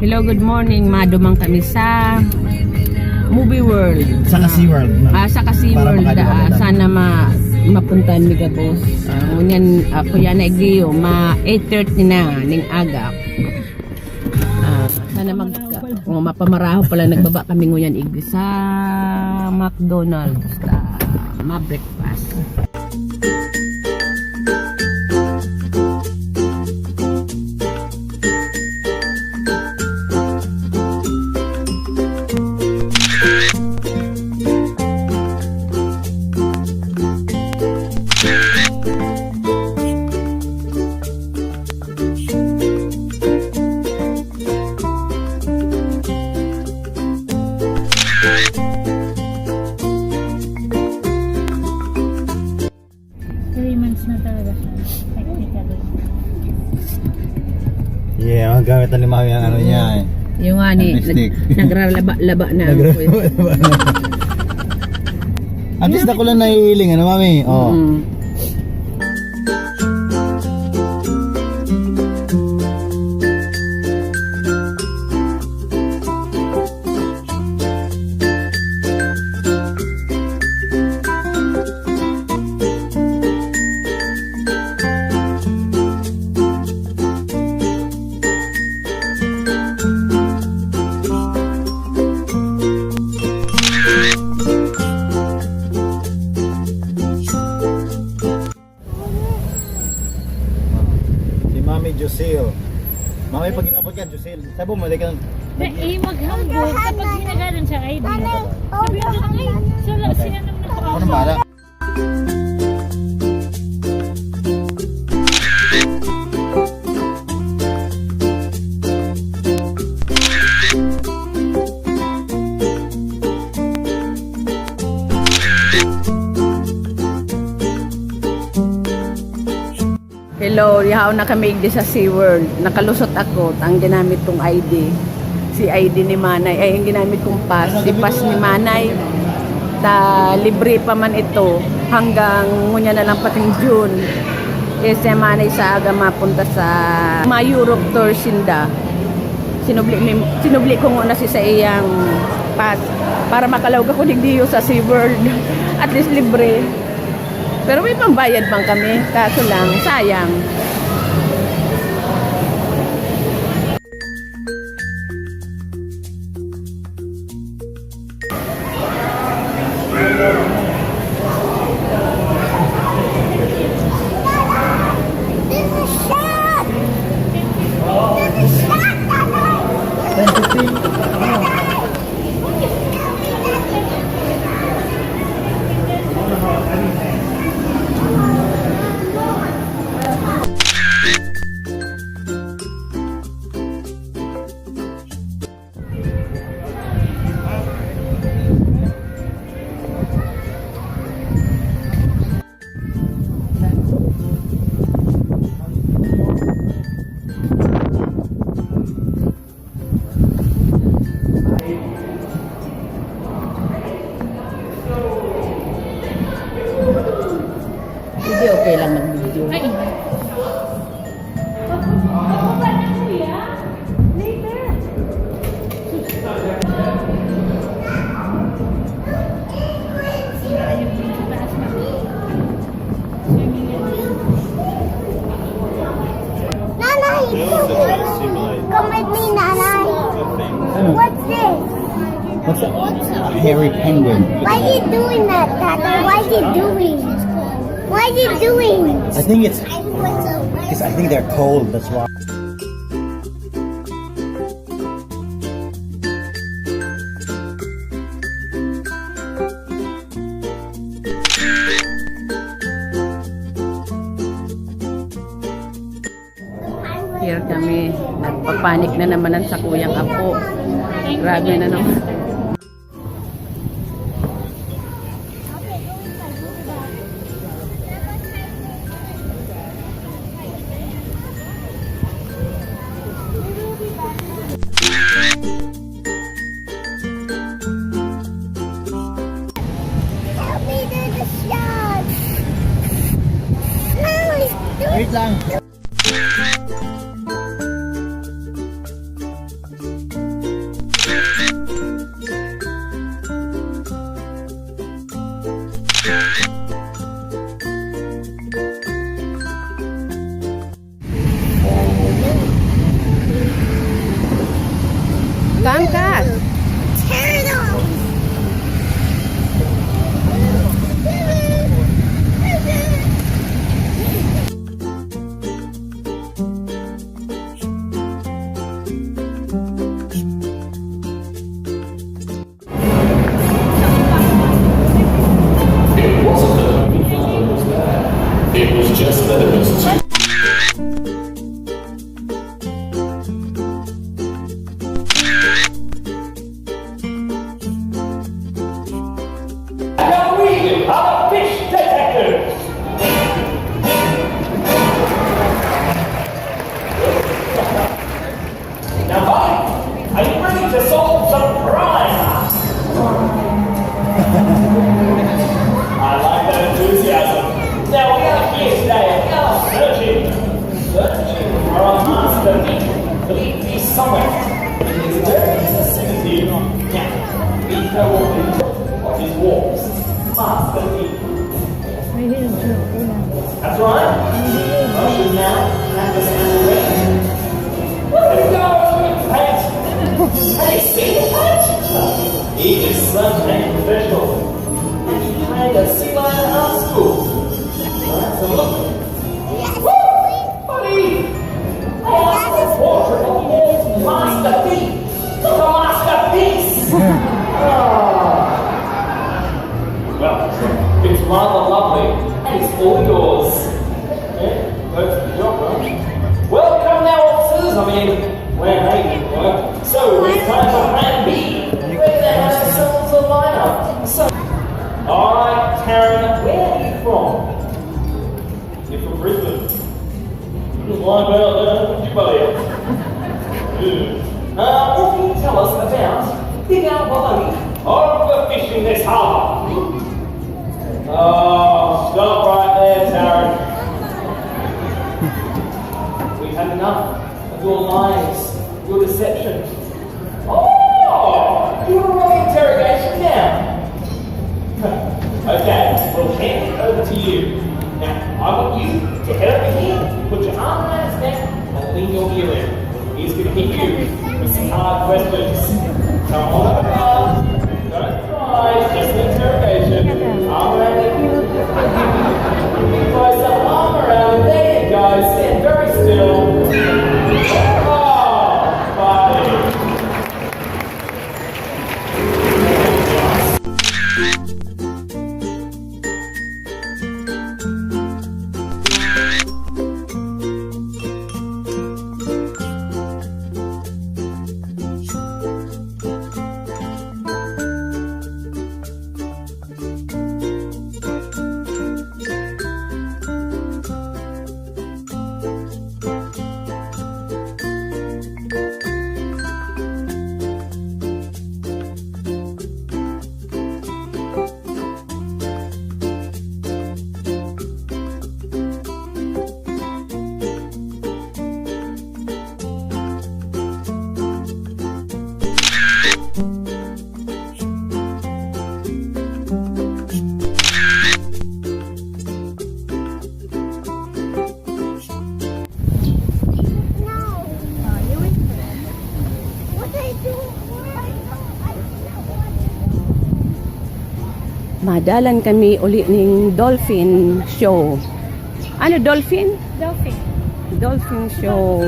Hello, good morning. Madumang kami sa Movie World. Sa SeaWorld. Sa SeaWorld. Sana mapuntahan mi ka boss. Ngunyan ako yan na igdiyo. 8:30 na ning aga. Sana mapamaraho pala nagbaba kami ngunyan igdi sa McDonald's. Ma-breakfast. Yeah, ang gamit na Mami ang ano niya eh. Yung nga ni, nagralaba na. At least ako lang nahihiling, ano Mami? Oh. Mami Josil. Mami, pag inabot yan, Josil. Sabi mo, mali ka ng... maghambog kapag hinagalan siya ID. Sabi ko lang, sila nang nakakasal. Ano bala? Hello, yahaw na kami igdi sa SeaWorld. Nakalusot ako, ang ginamit kong ID. Si ID ni Manay, ay yung ginamit kong pass. Si pass ni Manay, libre pa man ito. Hanggang ngunya na lang pating June. Kasi Manay sa aga mapunta sa Europe tour sinda. Sinubli ko muna si sa iyang pass. Para makalawag ako digdiyo sa SeaWorld. At least libre. Pero may pambayad bang kami? Kaso lang, sayang. Hindi okay lang mag-video. Nanay, come with me, Nanay. What's this? What's that? Hairy penguin. Why are you doing that, Tata? Why are you doing? Why are you doing? I think it's... Because I think they're cold, that's why. Here kami, nagpapanik na naman sa kuyang apo. Grabe na naman. Wait lang. Come, Cass. Turtle. It wasn't that the father was bad. It was just that it was too. Now we are the fish detectives. Now, Bobby, are you ready to solve some crime? I like that enthusiasm. Now, we are here today. We are searching for a master thief. The thief is somewhere in this very vicinity. Now, we know what his walks. Master thief. That's right. Russian now, and the sound red. Look at go, paint. Have you seen the paint? He is such a professional. And he played a sea lion art school. Let's have a look. Woo! Buddy! That's a portrait of the world's master thief. Not a masterpiece. Well, it's rather lovely, and it's all yours. Yeah, that's the job, right? Welcome now, officers. I mean, we're making work. So it's time for Plan B. We're going to have ourselves a lineup. So, alright, Taryn, where are you from? You're from Brisbane. Just lie about there, what's your buddy? What can you tell us about Big Al Bobby? Overfishing this harbour. Oh, stop right there, Taryn. We've had enough of your lies, your deception. Oh, you want to run the interrogation now? Okay, we'll hand it over to you. Now, I want you to head over here, put your arm around his neck, and lean your ear in. He's going to hit you with some hard questions. Come on over. Don't cry, it's just an interrogation. Arm around it. Close up, arm around. There you go. Stand very still. Oh, buddy. Madalan kami uli ning dolphin show. Ano dolphin? Dolphin. Dolphin show.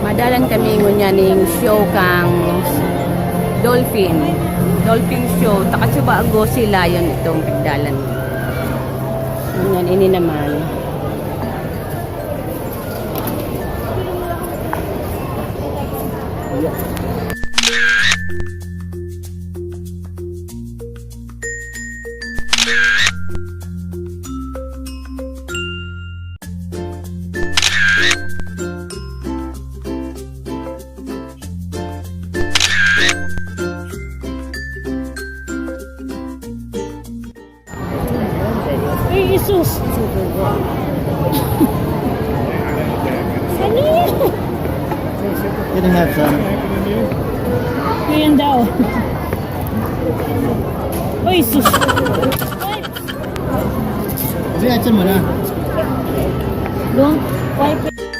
Madalan kami ngunya ning show kang dolphin. Dolphin show. Takasuba ago sila yon itong pigdalan. Yan, ini naman. Ay, Jesus! Ano yun? Can you have some? Ayan daw. Uy, sus. Kasi action mo na. Don't wipe it.